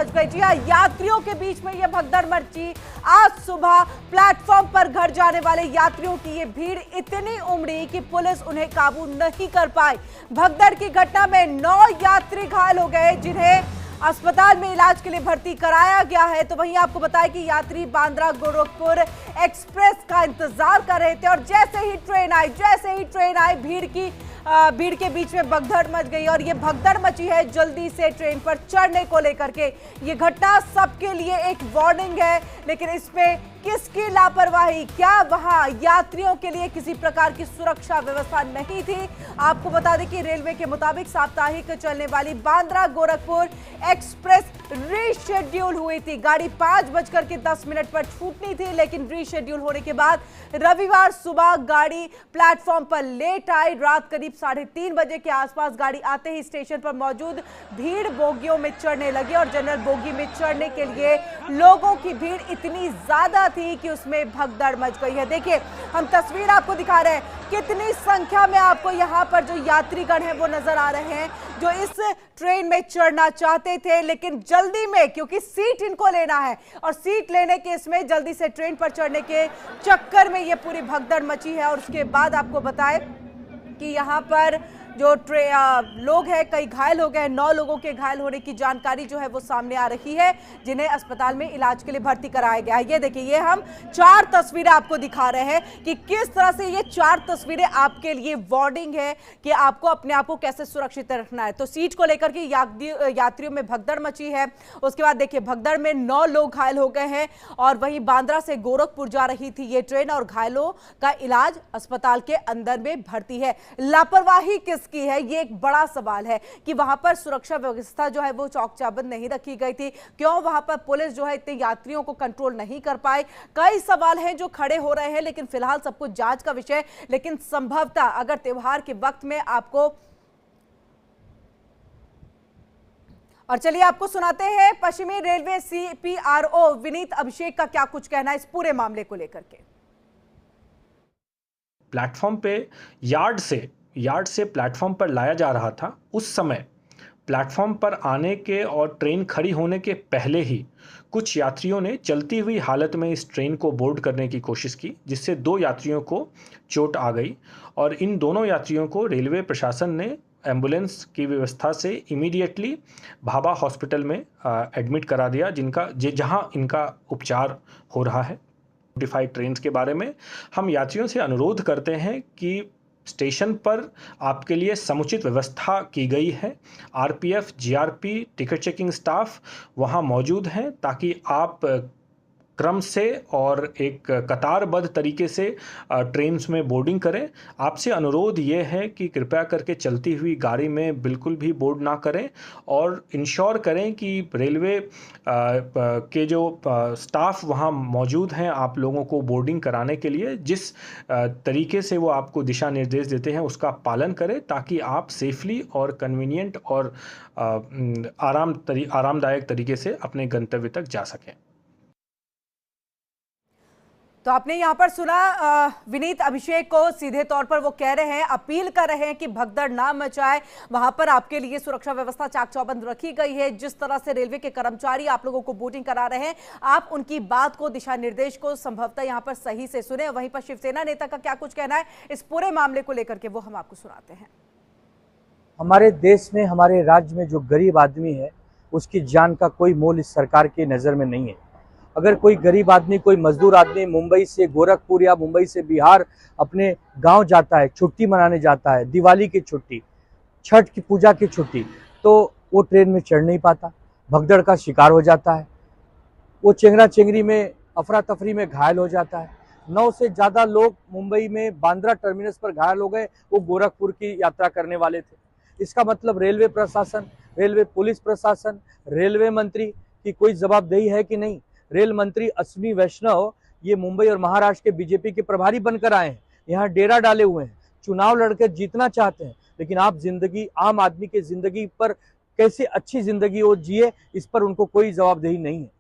Much गई। जी हाँ, यात्रियों के बीच में यह भगदड़ मची। आज सुबह प्लेटफॉर्म पर घर जाने वाले यात्रियों की ये भीड़ इतनी उमड़ी कि पुलिस उन्हें काबू नहीं कर पाई। भगदड़ की घटना में 9 यात्री घायल हो गए, जिन्हें अस्पताल में इलाज के लिए भर्ती कराया गया है। तो वहीं आपको बताएं कि यात्री बांद्रा गोरखपुर एक्सप्रेस का इंतजार कर रहे थे और जैसे ही ट्रेन आई भीड़ के बीच में भगदड़ मच गई और ये भगदड़ मची है जल्दी से ट्रेन पर चढ़ने को लेकर के। ये घटना सबके लिए एक वार्निंग है, लेकिन इसमें किसकी लापरवाही, क्या वहां यात्रियों के लिए किसी प्रकार की सुरक्षा व्यवस्था नहीं थी? आपको बता दें कि रेलवे के मुताबिक साप्ताहिक चलने वाली बांद्रा गोरखपुर एक्सप्रेस रीशेड्यूल हुई थी। गाड़ी 5:10 पर छूटनी थी, लेकिन रीशेड्यूल होने के बाद रविवार सुबह गाड़ी प्लेटफॉर्म पर लेट आई। रात करीब 3:30 बजे के आसपास गाड़ी आते ही स्टेशन पर मौजूद भीड़ बोगियों में चढ़ने लगी और जनरल बोगी में चढ़ने के लिए लोगों की भीड़ इतनी ज्यादा थी कि उसमें भगदड़ मच गई है। देखिए, हम तस्वीर आपको दिखा रहे हैं, कितनी संख्या में आपको यहाँ पर जो यात्रीगण हैं वो नजर आ रहे हैं, जो इस ट्रेन में चढ़ना चाहते थे, लेकिन जल्दी में, क्योंकि सीट इनको लेना है और सीट लेने के इसमें जल्दी से ट्रेन पर चढ़ने के चक्कर में ये पूरी भगदड़ मची है। और उसके बाद आपको बताएं कि यहाँ पर जो लोग हैं कई घायल हो गए। 9 लोगों के घायल होने की जानकारी जो है वो सामने आ रही है, जिन्हें अस्पताल में इलाज के लिए भर्ती कराया गया है। ये देखिए, ये हम 4 तस्वीरें आपको दिखा रहे हैं कि किस तरह से ये 4 तस्वीरें आपके लिए वार्निंग है कि आपको अपने आप को कैसे सुरक्षित रखना है। तो सीट को लेकर के यात्रियों में भगदड़ मची है। उसके बाद देखिए, भगदड़ में 9 लोग घायल हो गए हैं और वहीं बांद्रा से गोरखपुर जा रही थी ये ट्रेन और घायलों का इलाज अस्पताल के अंदर में भर्ती है। लापरवाही की है, ये एक बड़ा सवाल है कि वहां पर सुरक्षा व्यवस्था जो है वो चौक चाबंद नहीं रखी गई थी। क्यों वहां पर पुलिस जो है इतने यात्रियों को कंट्रोल नहीं कर पाए? कई सवाल हैं जो खड़े हो रहे हैं, लेकिन फिलहाल सब कुछ जांच का विषय। लेकिन संभवतः अगर त्योहार के वक्त में आपको, और चलिए आपको सुनाते हैं पश्चिमी रेलवे CPRO विनीत अभिषेक का क्या कुछ कहना है इस पूरे मामले को लेकर के। प्लेटफॉर्म पे यार्ड से प्लेटफॉर्म पर लाया जा रहा था। उस समय प्लेटफॉर्म पर आने के और ट्रेन खड़ी होने के पहले ही कुछ यात्रियों ने चलती हुई हालत में इस ट्रेन को बोर्ड करने की कोशिश की, जिससे 2 यात्रियों को चोट आ गई और इन दोनों यात्रियों को रेलवे प्रशासन ने एम्बुलेंस की व्यवस्था से इमीडिएटली भाभा हॉस्पिटल में एडमिट करा दिया, जहां इनका उपचार हो रहा है। नोटिफाइड ट्रेन के बारे में हम यात्रियों से अनुरोध करते हैं कि स्टेशन पर आपके लिए समुचित व्यवस्था की गई है। RPF, GRP, ticket checking staff वहाँ मौजूद हैं ताकि आप क्रम से और एक कतारबद्ध तरीके से ट्रेन्स में बोर्डिंग करें। आपसे अनुरोध ये है कि कृपया करके चलती हुई गाड़ी में बिल्कुल भी बोर्ड ना करें और इंश्योर करें कि रेलवे के जो स्टाफ वहाँ मौजूद हैं आप लोगों को बोर्डिंग कराने के लिए जिस तरीके से वो आपको दिशा निर्देश देते हैं उसका पालन करें, ताकि आप सेफली और कन्वीनियंट और आरामदायक तरीके से अपने गंतव्य तक जा सकें। तो आपने यहाँ पर सुना विनीत अभिषेक को, सीधे तौर पर वो कह रहे हैं, अपील कर रहे हैं कि भगदड़ ना मचाए। वहां पर आपके लिए सुरक्षा व्यवस्था चाक चौबंद रखी गई है। जिस तरह से रेलवे के कर्मचारी आप लोगों को बोर्डिंग करा रहे हैं, आप उनकी बात को, दिशा निर्देश को संभवतः यहाँ पर सही से सुने। वहीं पर शिवसेना नेता का क्या कुछ कहना है इस पूरे मामले को लेकर के, वो हम आपको सुनाते हैं। हमारे देश में, हमारे राज्य में जो गरीब आदमी है उसकी जान का कोई मोल इस सरकार की नज़र में नहीं है। अगर कोई गरीब आदमी, कोई मजदूर आदमी मुंबई से गोरखपुर या मुंबई से बिहार अपने गांव जाता है, छुट्टी मनाने जाता है, दिवाली की छुट्टी, छठ की पूजा की छुट्टी, तो वो ट्रेन में चढ़ नहीं पाता, भगदड़ का शिकार हो जाता है। वो चेंगरा चेंगरी में, अफरा तफरी में घायल हो जाता है। 9 से ज़्यादा लोग मुंबई में बांद्रा टर्मिनस पर घायल हो गए, वो गोरखपुर की यात्रा करने वाले थे। इसका मतलब रेलवे प्रशासन, रेलवे पुलिस प्रशासन, रेलवे मंत्री की कोई जवाबदेही है कि नहीं? रेल मंत्री अश्विनी वैष्णव ये मुंबई और महाराष्ट्र के बीजेपी के प्रभारी बनकर आए हैं, यहाँ डेरा डाले हुए हैं, चुनाव लड़कर जीतना चाहते हैं, लेकिन आप जिंदगी, आम आदमी की जिंदगी पर कैसे अच्छी जिंदगी वो जिए, इस पर उनको कोई जवाबदेही नहीं है।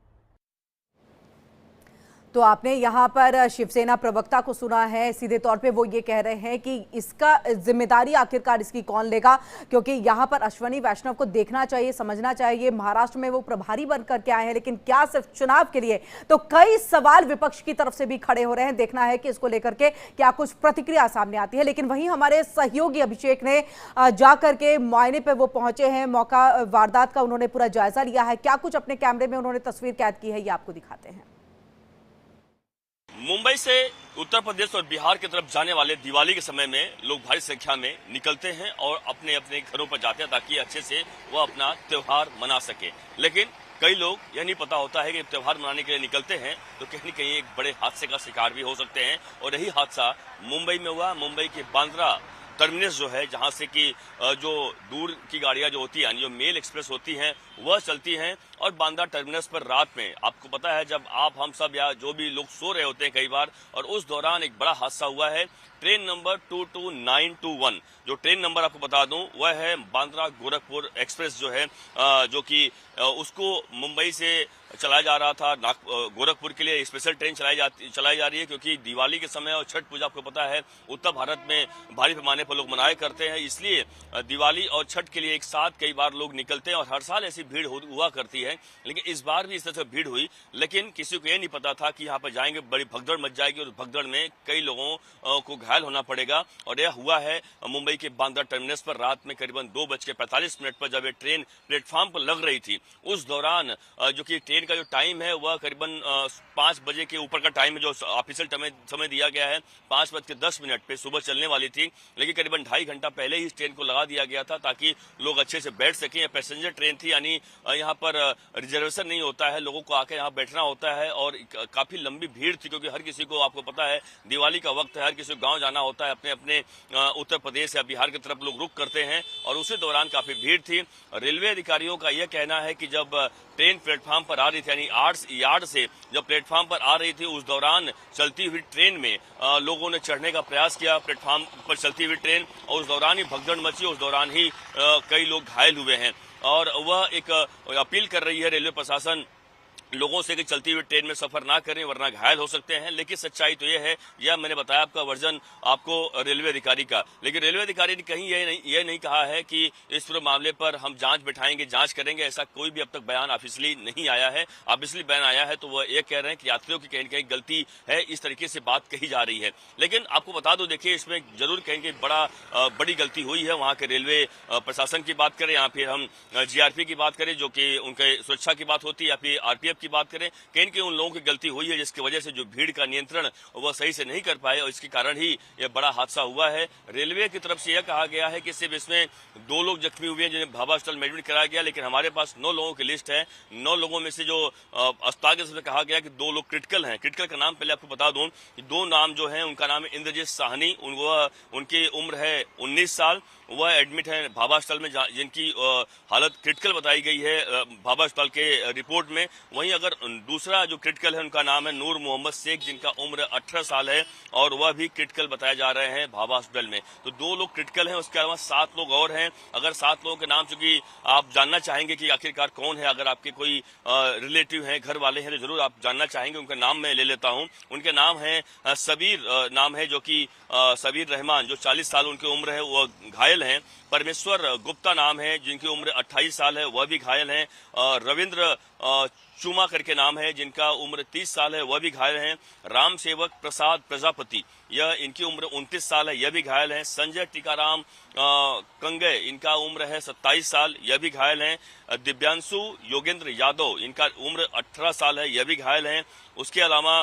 तो आपने यहाँ पर शिवसेना प्रवक्ता को सुना है, सीधे तौर पे वो ये कह रहे हैं कि इसका जिम्मेदारी आखिरकार इसकी कौन लेगा, क्योंकि यहाँ पर अश्वनी वैष्णव को देखना चाहिए, समझना चाहिए। महाराष्ट्र में वो प्रभारी बन करके आए हैं, लेकिन क्या सिर्फ चुनाव के लिए? तो कई सवाल विपक्ष की तरफ से भी खड़े हो रहे हैं। देखना है कि इसको लेकर के क्या कुछ प्रतिक्रिया सामने आती है। लेकिन वहीं हमारे सहयोगी अभिषेक ने जाकर के मुआयने पे वो पहुंचे हैं, मौका वारदात का उन्होंने पूरा जायजा लिया है। क्या कुछ अपने कैमरे में उन्होंने तस्वीर कैद की है, ये आपको दिखाते हैं। मुंबई से उत्तर प्रदेश और बिहार की तरफ जाने वाले दिवाली के समय में लोग भारी संख्या में निकलते हैं और अपने अपने घरों पर जाते हैं ताकि अच्छे से वो अपना त्योहार मना सके। लेकिन कई लोग यह नहीं पता होता है कि त्योहार मनाने के लिए निकलते हैं तो कहीं न कहीं एक बड़े हादसे का शिकार भी हो सकते हैं। और यही हादसा मुंबई में हुआ। मुंबई के बांद्रा टर्मिनस जो है, जहां से कि जो दूर की गाड़ियां जो होती हैं, यानी जो मेल एक्सप्रेस होती हैं, वह चलती हैं। और बांद्रा टर्मिनस पर रात में आपको पता है, जब हम सब या जो भी लोग सो रहे होते हैं कई बार, और उस दौरान एक बड़ा हादसा हुआ है। ट्रेन नंबर 22921, जो ट्रेन नंबर आपको बता दूं वह है बांद्रा गोरखपुर एक्सप्रेस जो है, जो कि उसको मुंबई से चलाया जा रहा था गोरखपुर के लिए। स्पेशल ट्रेन चलाई जा रही है क्योंकि दिवाली के समय और छठ पूजा आपको पता है उत्तर भारत में भारी पैमाने पर लोग मनाया करते हैं, इसलिए दिवाली और छठ के लिए एक साथ कई बार लोग निकलते हैं और हर साल ऐसी भीड़ हुआ करती है। लेकिन इस बार भी इस तरह से भीड़ हुई, लेकिन किसी को ये नहीं पता था कि यहाँ पर जाएंगे बड़ी भगदड़ मच जाएगी और उस भगदड़ में कई लोगों को घायल होना पड़ेगा। और यह हुआ है मुंबई के बांद्रा टर्मिनस पर रात में करीबन 2:45 पर जब ये ट्रेन प्लेटफॉर्म पर लग रही थी। उस दौरान जो कि ट्रेन का जो टाइम है वह करीबन 5 बजे के ऊपर का टाइम है, जो ऑफिशियल समय दिया गया है 5:10 पे सुबह चलने वाली थी। लेकिन करीबन 2.5 घंटा पहले ही इस ट्रेन को लगा दिया गया था ताकि लोग अच्छे से बैठ सकें। पैसेंजर ट्रेन थी, यानी यहाँ पर रिजर्वेशन नहीं होता है, लोगों को आकर यहाँ बैठना होता है। और काफी लंबी भीड़ थी क्योंकि हर किसी को, आपको पता है दिवाली का वक्त है, हर किसी को गाँव जाना होता है, अपने अपने उत्तर प्रदेश या बिहार की तरफ लोग रुक करते हैं। और उसी दौरान काफी भीड़ थी। रेलवे अधिकारियों का यह कहना है कि जब ट्रेन प्लेटफॉर्म पर आ रही थी, यानी आर्ट्स यार्ड से जब प्लेटफॉर्म पर आ रही थी, उस दौरान चलती हुई ट्रेन में लोगों ने चढ़ने का प्रयास किया, प्लेटफॉर्म पर चलती हुई ट्रेन, और उस दौरान ही भगदड़ मची, उस दौरान ही कई लोग घायल हुए हैं। और वह एक अपील कर रही है रेलवे प्रशासन लोगों से कि चलती हुई ट्रेन में सफर ना करें वरना घायल हो सकते हैं। लेकिन सच्चाई तो यह है, यह मैंने बताया आपका वर्जन आपको रेलवे अधिकारी का, लेकिन रेलवे अधिकारी ने कहीं यह नहीं कहा है कि इस पूरे मामले पर हम जांच बिठाएंगे, जांच करेंगे, ऐसा कोई भी अब तक बयान ऑफिशियली नहीं आया है। ऑफिशियली बयान आया है तो वह ये कह रहे हैं कि यात्रियों की कहीं कहीं गलती है, इस तरीके से बात कही जा रही है। लेकिन आपको बता दो, देखिए इसमें जरूर कहीं कहीं बड़ी गलती हुई है। वहां के रेलवे प्रशासन की बात करें या फिर हम GRP की बात करें, जो कि उनके सुरक्षा की बात होती है, या फिर RPF की बात करें, कहीं उन लोगों की गलती हुई है जिसकी वजह से जो भीड़ का नियंत्रण वह सही से नहीं कर पाए और इसके कारण ही यह बड़ा हादसा हुआ है। रेलवे की तरफ से यह कहा गया है कि सिर्फ इसमें 2 लोग जख्मी हुए हैं जिन्हें भाभा अस्पताल में एडमिट कराया गया, लेकिन हमारे पास 9 लोगों की लिस्ट है। 9 लोगों में से जो अस्पताल की तरफ से कहा गया कि 2 लोग क्रिटिकल हैं। क्रिटिकल का नाम पहले आपको बता दूं, 2 नाम जो है उनका नाम है इंद्रजीत साहनी, उनकी उम्र है 19 साल, वह एडमिट है भाभा अस्पताल में, जिनकी हालत क्रिटिकल बताई गई है भाभा अस्पताल के रिपोर्ट में। वहीं अगर दूसरा जो क्रिटिकल है उनका नाम है नूर मोहम्मद शेख, जिनका उम्र 18 साल है और वह भी क्रिटिकल बताए जा रहे हैं भाभा अस्पताल में। तो 2 लोग क्रिटिकल हैं, उसके अलावा 7 लोग और हैं। अगर 7 लोगों के नाम, चूंकि आप जानना चाहेंगे कि आखिरकार कौन है, अगर आपके कोई रिलेटिव हैं, घर वाले हैं, तो जरूर आप जानना चाहेंगे। उनका नाम मैं ले लेता हूं। उनके नाम है सबीर नाम है, जो कि सबीर रहमान, जो 40 साल उनकी उम्र है, वह घायल हैं। परमेश्वर गुप्ता नाम है, जिनकी उम्र 28 साल है, वह भी घायल हैं। रविंद्र चूमा करके नाम है, जिनका उम्र 30 साल है, वह भी घायल हैं। राम सेवक प्रसाद प्रजापति, यह इनकी उम्र 29 साल है, यह भी घायल हैं। संजय टीकाराम कंगे, इनका उम्र है 27 साल, यह भी घायल हैं। दिव्यांशु योगेंद्र यादव, इनका उम्र 18 साल है, यह भी घायल हैं। उसके अलावा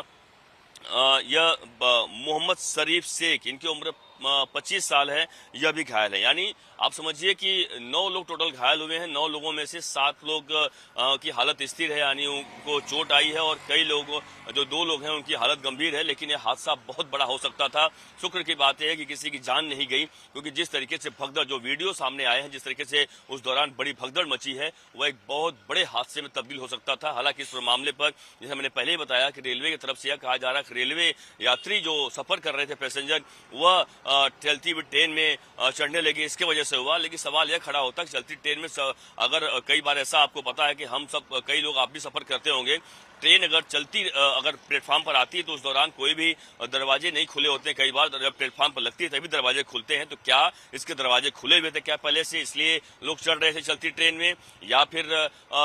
यह मोहम्मद शरीफ शेख, इनकी उम्र 25 साल है, यह भी घायल है। यानी आप समझिए कि 9 लोग टोटल घायल हुए हैं। 9 लोगों में से 7 लोग की हालत स्थिर है, यानी उनको चोट आई है, और कई लोग जो 2 लोग हैं उनकी हालत गंभीर है। लेकिन यह हादसा बहुत बड़ा हो सकता था। शुक्र की बात है कि किसी की जान नहीं गई, क्योंकि जिस तरीके से भगदड़, जो वीडियो सामने आए हैं, जिस तरीके से उस दौरान बड़ी भगदड़ मची है, वह एक बहुत बड़े हादसे में तब्दील हो सकता था। हालांकि इस मामले पर, जैसे मैंने पहले ही बताया, कि रेलवे की तरफ से यह कहा जा रहा है कि रेलवे यात्री जो सफर कर रहे थे पैसेंजर, वह चलती हुई ट्रेन में चढ़ने लगे, इसके वजह से हुआ। लेकिन सवाल यह खड़ा होता है कि चलती ट्रेन में अगर कई बार ऐसा आपको पता है कि हम सब, कई लोग, आप भी सफर करते होंगे, ट्रेन अगर चलती, अगर प्लेटफॉर्म पर आती है तो उस दौरान कोई भी दरवाजे नहीं खुले होते हैं। कई बार जब प्लेटफॉर्म पर लगती है तभी दरवाजे खुलते हैं। तो क्या इसके दरवाजे खुले हुए थे क्या पहले से, इसलिए लोग चढ़ रहे थे चलती ट्रेन में, या फिर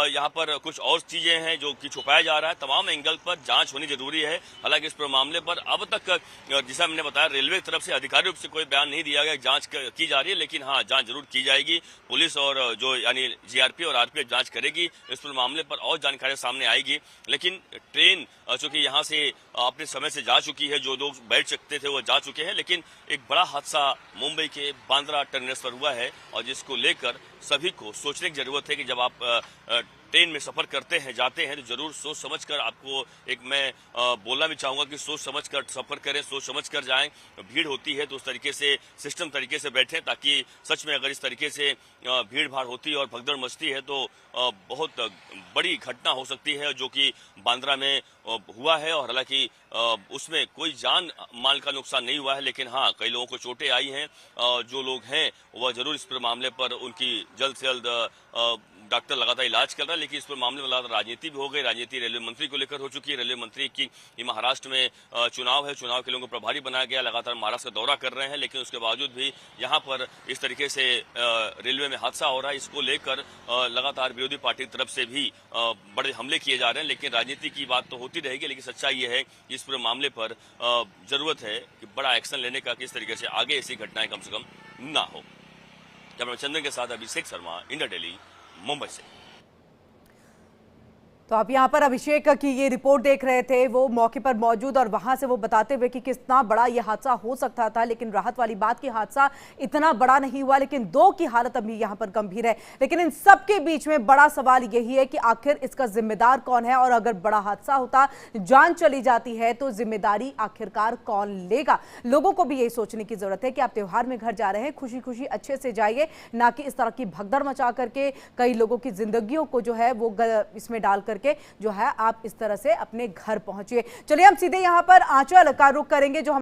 यहाँ पर कुछ और चीजें हैं जो कि छुपाया जा रहा है? तमाम एंगल पर जांच होनी जरूरी है। हालांकि इस मामले पर अब तक, जैसा मैंने बताया, रेलवे की तरफ से आधिकारिक रूप से कोई बयान नहीं दिया गया, जांच की जा रही है। लेकिन हाँ, जांच जरूर की जाएगी। पुलिस और जो यानी जीआरपी और आरपीएफ जांच करेगी, इस पर मामले पर और जानकारी सामने आएगी। लेकिन ट्रेन चूंकि यहाँ से अपने समय से जा चुकी है, जो लोग बैठ सकते थे वो जा चुके हैं, लेकिन एक बड़ा हादसा मुंबई के बांद्रा टर्मिनस पर हुआ है और जिसको लेकर सभी को सोचने की जरूरत है कि जब आप ट्रेन में सफर करते हैं, जाते हैं, तो जरूर सोच समझकर, आपको एक मैं बोलना भी चाहूंगा कि सोच समझकर सफर करें, सोच समझकर जाएं। भीड़ होती है तो उस तरीके से, सिस्टम तरीके से बैठें, ताकि सच में अगर इस तरीके से भीड़ भाड़ होती है और भगदड़ मचती है तो बहुत बड़ी घटना हो सकती है, जो कि बांद्रा में हुआ है। और हालांकि उसमें कोई जान माल का नुकसान नहीं हुआ है, लेकिन हाँ, कई लोगों को चोटें आई हैं। जो लोग हैं वह जरूर इस पर मामले पर उनकी जल्द से जल्द डॉक्टर लगातार इलाज कर रहा है। लेकिन इस पर मामले में लगातार राजनीति भी हो गई। राजनीति रेलवे मंत्री को लेकर हो चुकी है। रेलवे मंत्री की महाराष्ट्र में चुनाव है, चुनाव के लोगों को प्रभारी बनाया गया, लगातार महाराष्ट्र का दौरा कर रहे हैं। लेकिन उसके बावजूद भी यहाँ पर इस तरीके से रेलवे में हादसा हो रहा है। इसको लेकर लगातार विरोधी पार्टी की तरफ से भी बड़े हमले किए जा रहे हैं। लेकिन राजनीति की बात तो होती रहेगी, लेकिन सच्चाई ये है कि इस पूरे मामले पर जरूरत है कि बड़ा एक्शन लेने का, किस तरीके से आगे ऐसी घटनाएं कम से कम ना हो। कैमरा चंदन के साथ अभिषेक शर्मा, इंडिया डेली, मुंबई से। तो आप यहाँ पर अभिषेक की ये रिपोर्ट देख रहे थे, वो मौके पर मौजूद, और वहां से वो बताते हुए कि कितना बड़ा ये हादसा हो सकता था। लेकिन राहत वाली बात कि हादसा इतना बड़ा नहीं हुआ, लेकिन दो की हालत अभी यहाँ पर गंभीर है। लेकिन इन सब के बीच में बड़ा सवाल यही है कि आखिर इसका जिम्मेदार कौन है, और अगर बड़ा हादसा होता, जान चली जाती है, तो जिम्मेदारी आखिरकार कौन लेगा? लोगों को भी यही सोचने की जरूरत है कि आप त्योहार में घर जा रहे हैं, खुशी खुशी अच्छे से जाइए, ना कि इस तरह की भगदड़ मचा करके कई लोगों की जिंदगियों को जो है वो इसमें डाल करके जो है आप इस तरह से अपने घर पहुंचिए। चलिए हम सीधे यहां पर आंचल का रुख करेंगे, जो